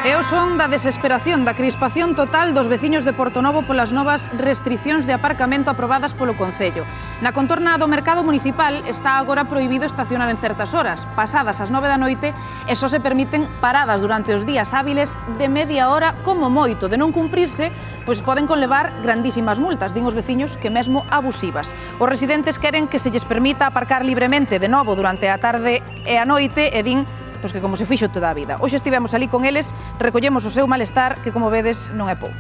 É o son da desesperación, da crispación total dos veciños de Portonovo polas novas restricións de aparcamento aprobadas polo Concello. Na contorna do mercado municipal está agora prohibido estacionar en certas horas, pasadas as 9 da noite, e só se permiten paradas durante os días hábiles de media hora como moito. De non cumprirse, pois poden conlevar grandísimas multas, din os veciños, que mesmo abusivas. Os residentes queren que se lles permita aparcar libremente de novo durante a tarde e a noite e din pois que como se fixo toda a vida. Hoxe estivemos ali con eles, recollemos o seu malestar, que como vedes non é pouco.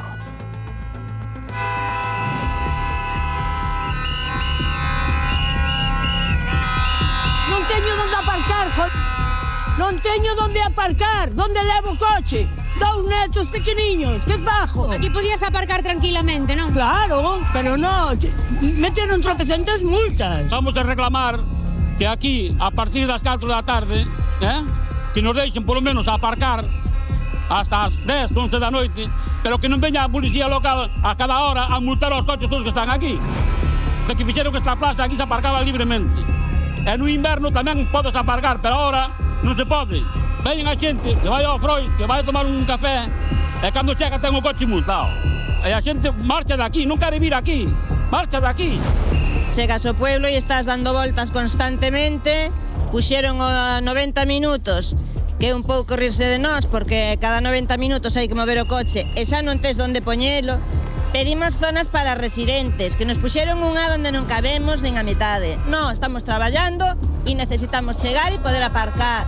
Non teño onde aparcar, non teño onde aparcar, onde levo o coche? Dous netos pequeniños, que fajo? Aquí podías aparcar tranquilamente, non? Claro, pero non, meteron tropecientas multas. Vamos a reclamar que aquí, a partir das 4 da tarde, que nos deixen polo menos aparcar hasta as 10, 11 da noite, pero que non veña a policía local a cada hora a multar os coches todos que están aquí. De que fixeron que esta plaza aquí se aparcaba libremente. E no inverno tamén podes aparcar, pero ahora non se pode. Veñen a xente que vai ao Freud, que vai a tomar un café, e cando chega ten o coche multado. E a xente marcha de aquí, non quere vir aquí, marcha de aquí. Chegas ao pueblo e estás dando voltas constantemente, puxeron a 90 minutos, que é un pouco rirse de nós, porque cada 90 minutos hai que mover o coche e xa non tes onde poñelo. Pedimos zonas para residentes, que nos puxeron unha onde non cabemos nin a metade. Non, estamos traballando e necesitamos chegar e poder aparcar.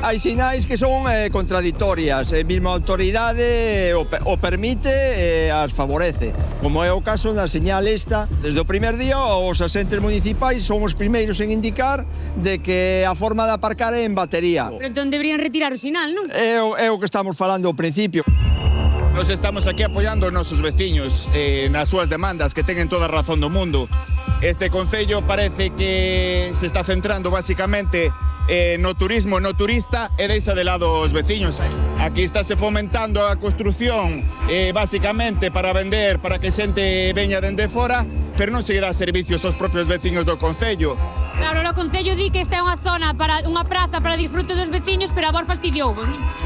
Hai sinais que son contradictorias, mesmo a autoridade o permite e as favorece, como é o caso da señal esta. Desde o primer día os asentes municipais son os primeiros en indicar de que a forma de aparcar é en batería. Pero entón deberían retirar o sinal, non? É o que estamos falando ao principio. Nos estamos aquí apoiando os nosos veciños nas súas demandas, que teñen toda a razón do mundo. Este concello parece que se está centrando basicamente no turismo, no turista, e deixa de lado os veciños. Aquí estáse fomentando a construción basicamente para vender, para que xente veña dende fora, pero non se dá servicios aos propios veciños do concello. Claro, o Concello di que esta é unha zona, unha praza para disfrute dos veciños, pero a vos fastidiou.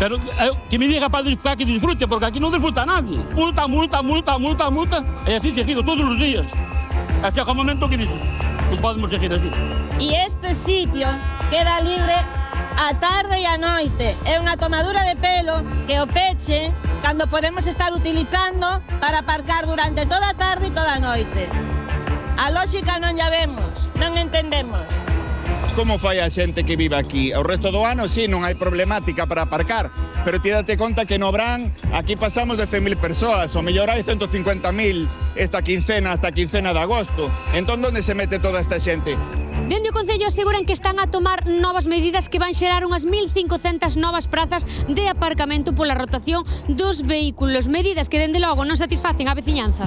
Pero que me diga para que disfrute, porque aquí non disfruta nadie. Multa, multa, multa, multa, multa, e así seguido todos os días. Hasta o momento que dice, non podemos seguir así. E este sitio queda libre a tarde e a noite. É unha tomadura de pelo que o pechen cando podemos estar utilizando para aparcar durante toda a tarde e toda a noite. A lógica non lla vemos, non entendemos. Como fai a xente que vive aquí? O resto do ano, sí, non hai problemática para aparcar, pero ti date conta que no Brán aquí pasamos de 100.000 persoas, o mellor hai 150.000 esta quincena, hasta a quincena de agosto. Entón, onde se mete toda esta xente? Dende o Concello aseguran que están a tomar novas medidas que van xerar unhas 1.500 novas prazas de aparcamento pola rotación dos vehículos, medidas que dende logo non satisfacen a veciñanza.